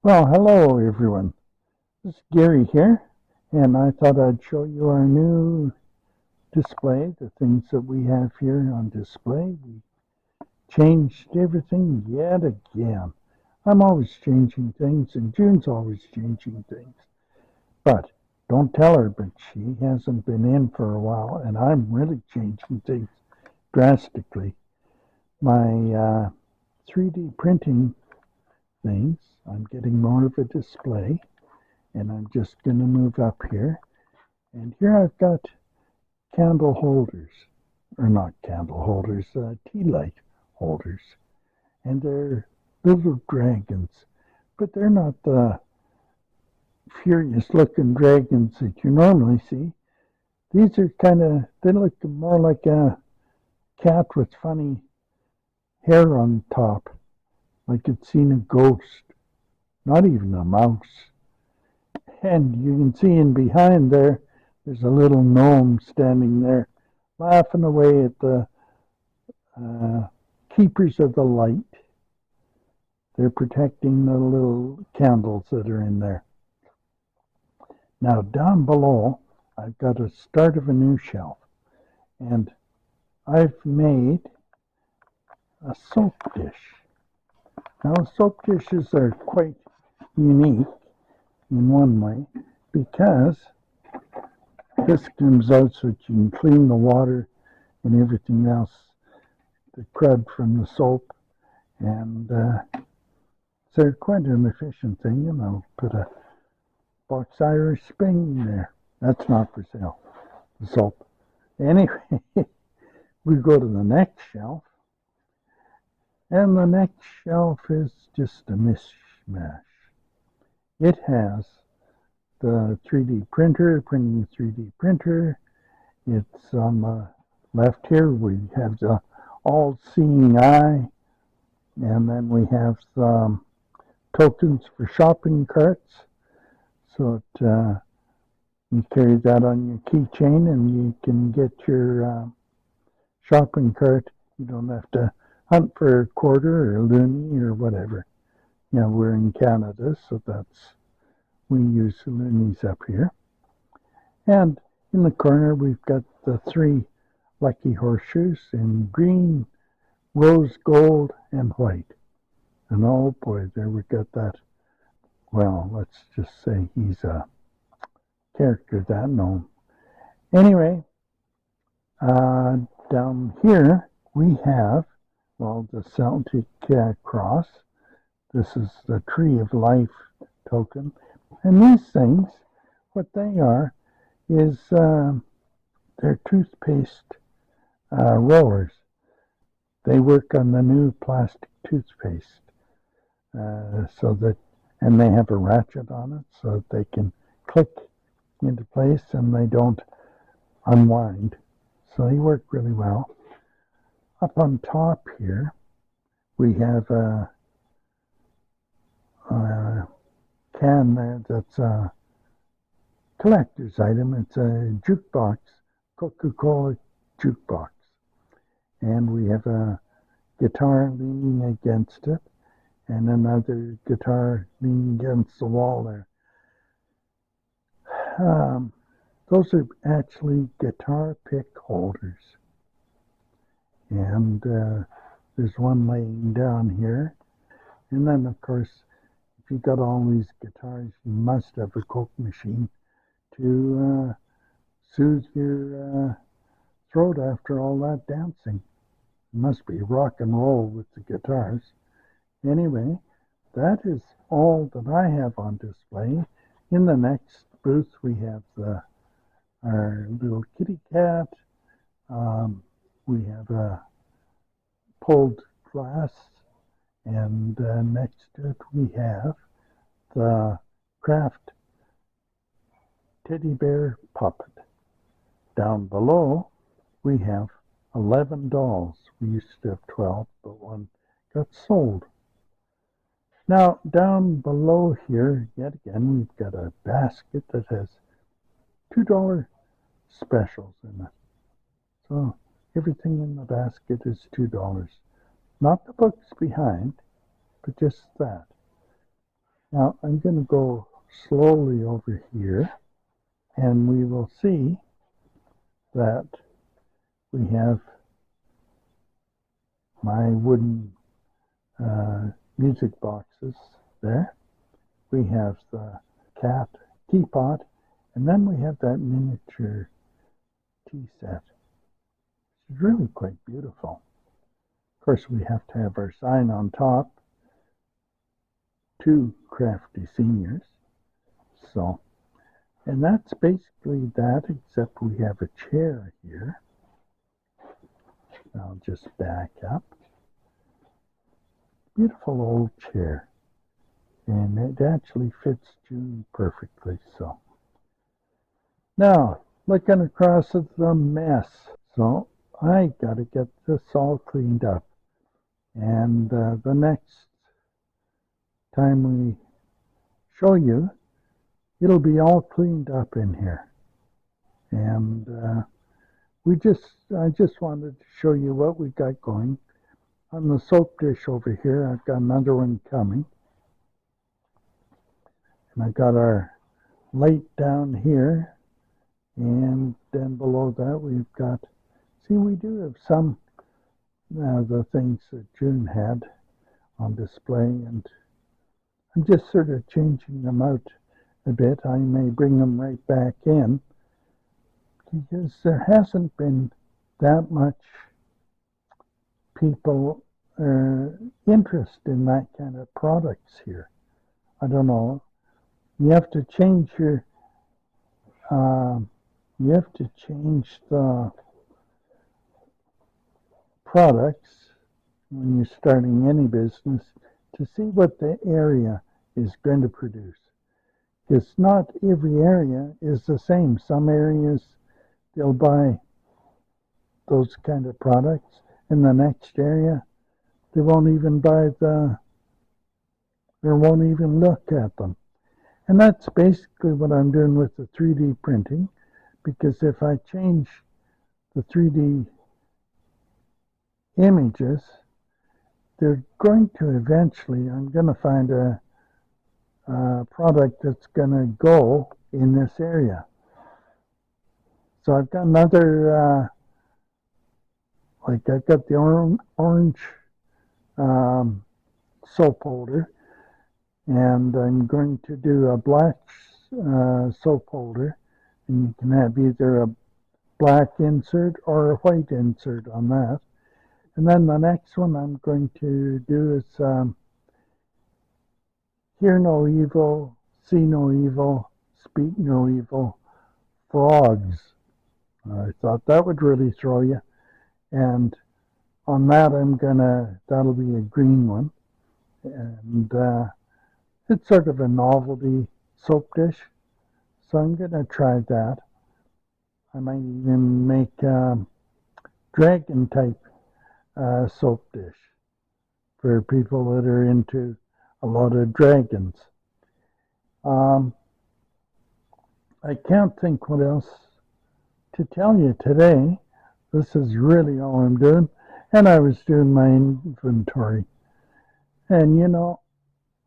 Well, hello everyone. This is Gary here, and I thought I'd show you our new display, the things that we have here on display. We changed everything yet again. I'm always changing things, and June's always changing things. But don't tell her, but she hasn't been in for a while, and I'm really changing things drastically. My 3D printing things, I'm getting more of a display. And I'm just going to move up here. And here I've got candle holders, or not candle holders, tea light holders. And they're little dragons, but they're not the furious looking dragons that you normally see. These are they look more like a cat with funny hair on top, like it's seen a ghost, not even a mouse. And you can see in behind there's a little gnome standing there, laughing away at the keepers of the light. They're protecting the little candles that are in there. Now, down below, I've got a start of a new shelf. And I've made a soap dish. Now, soap dishes are quite unique in one way because this comes out so that you can clean the water and everything else, the crud from the soap, and they're quite an efficient thing. And I'll put a box Irish Spring there. That's not for sale, the soap. Anyway, we go to the next shelf, and the next shelf is just a mishmash. It has the 3D printer, printing 3D printer. It's on the left here. We have the all-seeing eye, and then we have some tokens for shopping carts. So you carry that on your keychain, and you can get your shopping cart. You don't have to hunt for a quarter or a loonie or whatever. You know, we're in Canada, so we use loonies up here. And in the corner, we've got the 3 lucky horseshoes in green, rose gold, and white. And oh boy, there we got that. Well, let's just say he's a character, that gnome. Anyway, down here we have, well, the Celtic cross. This is the Tree of Life token. And these things, what they are is they're toothpaste rollers. They work on the new plastic toothpaste, and they have a ratchet on it so that they can click into place and they don't unwind. So they work really well. Up on top here, we have a can there that's a collector's item. It's a jukebox, Coca-Cola jukebox. And we have a guitar leaning against it and another guitar leaning against the wall there. Those are actually guitar pick holders. And there's one laying down here. And then, of course, if you've got all these guitars, you must have a Coke machine to soothe your throat after all that dancing. It must be rock and roll with the guitars. Anyway, that is all that I have on display. In the next booth, we have our little kitty cat. We have a pulled glass. And next to it, we have the Craft teddy bear puppet. Down below, we have 11 dolls. We used to have 12, but one got sold. Now, down below here, yet again, we've got a basket that has $2 specials in it. So everything in the basket is $2. Not the books behind, but just that. Now I'm going to go slowly over here, and we will see that we have my wooden music boxes there. We have the cat teapot, and then we have that miniature tea set. It's really quite beautiful. Of course, we have to have our sign on top, to Crafty Seniors. So, and that's basically that, except we have a chair here. I'll just back up. Beautiful old chair. And it actually fits June perfectly. So, now, looking across at the mess. So, I got to get this all cleaned up. And the next time we show you, it'll be all cleaned up in here. And I just wanted to show you what we got going. On the soap dish over here, I've got another one coming. And I got our light down here. And then below that we've got, see, we do have some the things that June had on display, and I'm just sort of changing them out a bit. I may bring them right back in because there hasn't been that much people interest in that kind of products here. I don't know. You have to change your the products when you're starting any business to see what the area is going to produce. Because not every area is the same. Some areas they'll buy those kind of products. In the next area, they won't even won't even look at them. And that's basically what I'm doing with the 3D printing, because if I change the 3D images, they're going to eventually, I'm going to find a product that's going to go in this area. So I've got another, I've got the orange soap holder, and I'm going to do a black soap holder, and you can have either a black insert or a white insert on that. And then the next one I'm going to do is hear no evil, see no evil, speak no evil, frogs. I thought that would really throw you. And on that that'll be a green one. And it's sort of a novelty soap dish. So I'm going to try that. I might even make dragon type soap dish for people that are into a lot of dragons. I can't think what else to tell you today. This is really all I'm doing. And I was doing my inventory. And you know,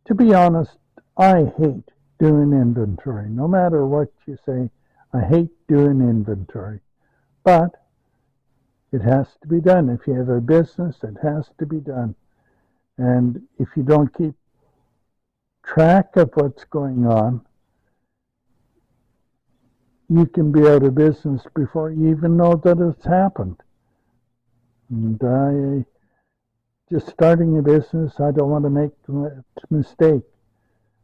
to be honest, I hate doing inventory. No matter what you say, I hate doing inventory. But it has to be done. If you have a business, it has to be done. And if you don't keep track of what's going on, you can be out of business before you even know that it's happened. And just starting a business, I don't want to make that mistake.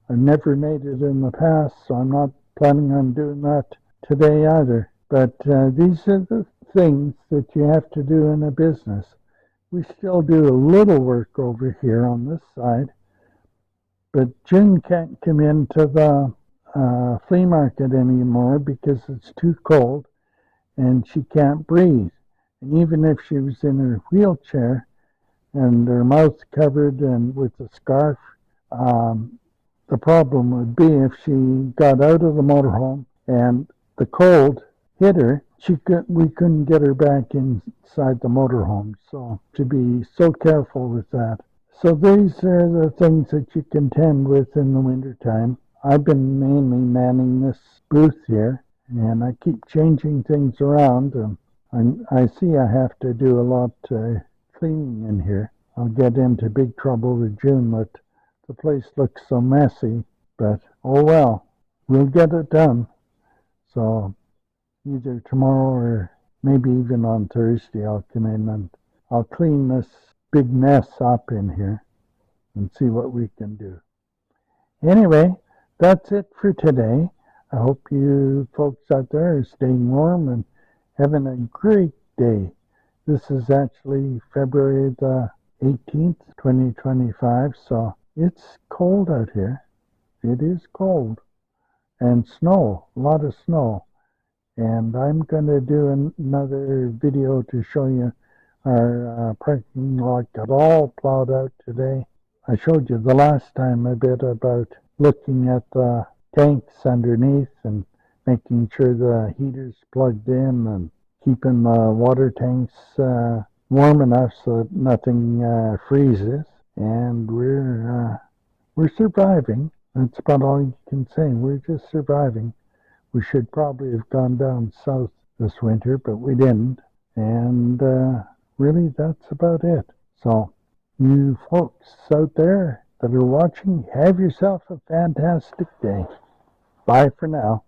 I've never made it in the past, so I'm not planning on doing that today either. But these are the things that you have to do in a business. We still do a little work over here on this side, but June can't come into the flea market anymore because it's too cold and she can't breathe. And even if she was in her wheelchair and her mouth covered and with a scarf, the problem would be if she got out of the motorhome and the cold hit her, we couldn't get her back inside the motorhome. So to be so careful with that. So these are the things that you contend with in the wintertime. I've been mainly manning this booth here, and I keep changing things around, and I see I have to do a lot cleaning in here. I'll get into big trouble with June, but the place looks so messy, but oh well, we'll get it done. So either tomorrow or maybe even on Thursday I'll come in and I'll clean this big mess up in here and see what we can do. Anyway, that's it for today. I hope you folks out there are staying warm and having a great day. This is actually February the 18th, 2025, so it's cold out here. It is cold. And snow, a lot of snow. And I'm going to do another video to show you our parking lot got all plowed out today. I showed you the last time a bit about looking at the tanks underneath and making sure the heater's plugged in and keeping the water tanks warm enough so that nothing freezes. And we're surviving. That's about all you can say. We're just surviving. We should probably have gone down south this winter, but we didn't. And really, that's about it. So, you folks out there that are watching, have yourself a fantastic day. Bye for now.